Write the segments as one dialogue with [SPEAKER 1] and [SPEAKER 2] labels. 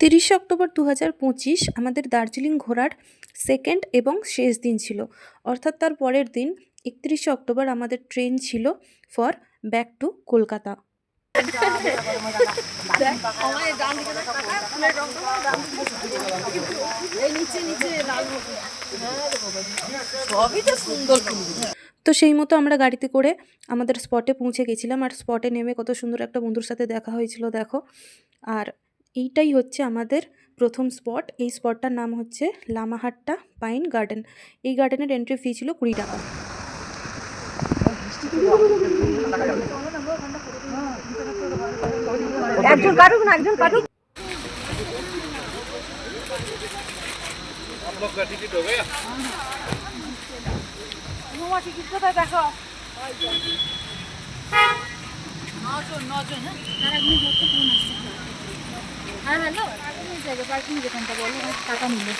[SPEAKER 1] 30শে October 2025 আমাদের দার্জিলিং ঘোরার second এবং শেষ দিন ছিল। অর্থাৎ তার পরের দিন 31শে অক্টোবর আমাদের ট্রেন ছিল ফর ব্যাক টু কলকাতা। তো সেই মতো আমরা গাড়িতে করে আমাদের স্পটে পৌঁছে গেছিলাম, আর স্পটে নেমে কত সুন্দর একটা বন্ধুর সাথে দেখা হয়েছিল দেখো। আর এইটাই হচ্ছে আমাদের প্রথম স্পট। এই স্পটটার নাম হচ্ছে লামাহাট্টা পাইন গার্ডেন। এই গার্ডেনের এন্ট্রি ফি ছিল 20 টাকা।
[SPEAKER 2] একজন কাটুক না, একজন কাটুক। आप लोग का टिकट हो गया? हाँ टिकट तो देखो। নজন তার আগে যত ফোন আসছে। হ্যাঁ হ্যালো, পার্কিং জায়গা, পার্কিং যেখানটা বলো টাকা নিলে।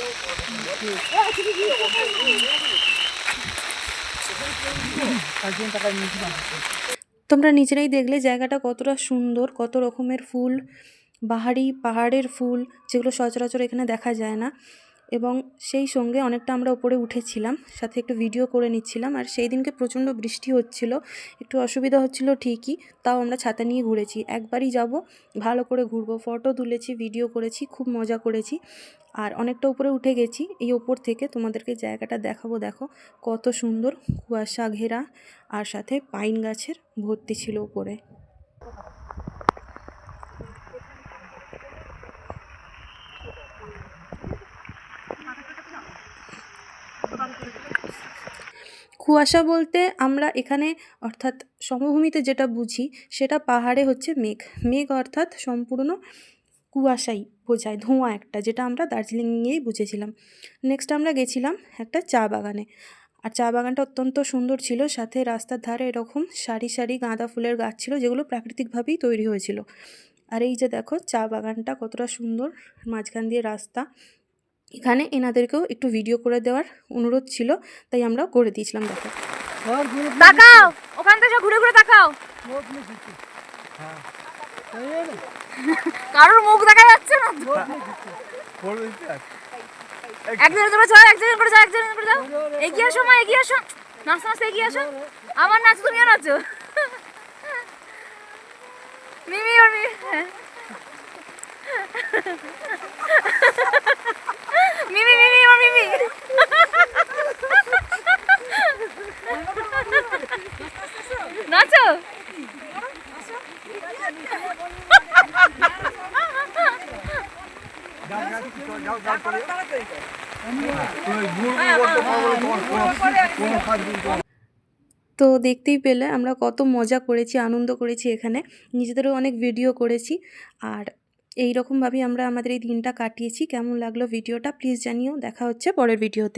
[SPEAKER 1] তোমরা নিজেরাই দেখলে জায়গাটা কতটা সুন্দর, কত রকমের ফুল, বাহারি পাহাড়ের ফুল, যেগুলো সচরাচর এখানে দেখা যায় না। এবং সেই সঙ্গে অনেকটা আমরা উপরে উঠেছিলাম, সাথে একটু ভিডিও করে নিচ্ছিলাম। আর সেই দিনকে প্রচণ্ড বৃষ্টি হচ্ছিল, একটু অসুবিধা হচ্ছিল ঠিকই, তাও আমরা ছাতা নিয়ে ঘুরেছি। একবারই যাব, ভালো করে ঘুরবো, ফটো তুলেছি, ভিডিও করেছি, খুব মজা করেছি। আর অনেকটা উপরে উঠে গেছি, এই ওপর থেকে তোমাদেরকে জায়গাটা দেখাবো। দেখো কত সুন্দর, কুয়াশা ঘেরা, আর সাথে পাইন গাছের ভর্তি ছিল উপরে। কুয়াশা বলতে আমরা এখানে অর্থাৎ সমভূমিতে যেটা বুঝি সেটা পাহাড়ে হচ্ছে মেঘ। মেঘ অর্থাৎ সম্পূর্ণ কুয়াশাই বোঝায়, ধোঁয়া একটা, যেটা আমরা দার্জিলিংয়েই বুঝেছিলাম। নেক্সট আমরা গেছিলাম একটা চা বাগানে, আর চা বাগানটা অত্যন্ত সুন্দর ছিল। সাথে রাস্তার ধারে এরকম সারি সারি গাঁদা ফুলের গাছ ছিল, যেগুলো প্রাকৃতিকভাবেই তৈরি হয়েছিল। আর এই যে দেখো চা বাগানটা কতটা সুন্দর, মাঝখান দিয়ে রাস্তা। এখানে এনাদেরকেও একটু ভিডিও করে দেওয়ার অনুরোধ ছিল, তাই আমরাও করে দিয়েছিলাম। দেখো
[SPEAKER 2] তাকাও, ওখান থেকে ঘুরে ঘুরে তাকাও। কারোর মুখ দেখা যাচ্ছে না। একজন করে যাও, একজন করে যাও, একজন করে যাও। এগিয়ে আসো মা, এগিয়ে আসো, নাচতে নাচতে এগিয়ে আসো। আমার নাচ, তুমিও নাচো। মিমি আর মিমি, মিমি মিমি আর মিমি। নাচো।
[SPEAKER 1] তো দেখতেই পেলে আমরা কত মজা করেছি, আনন্দ করেছি, এখানে নিজেদেরও অনেক ভিডিও করেছি। আর এই রকমভাবেই আমরা আমাদের এই দিনটা কাটিয়েছি। কেমন লাগলো ভিডিওটা প্লিজ জানিও। দেখা হচ্ছে পরের ভিডিওতে।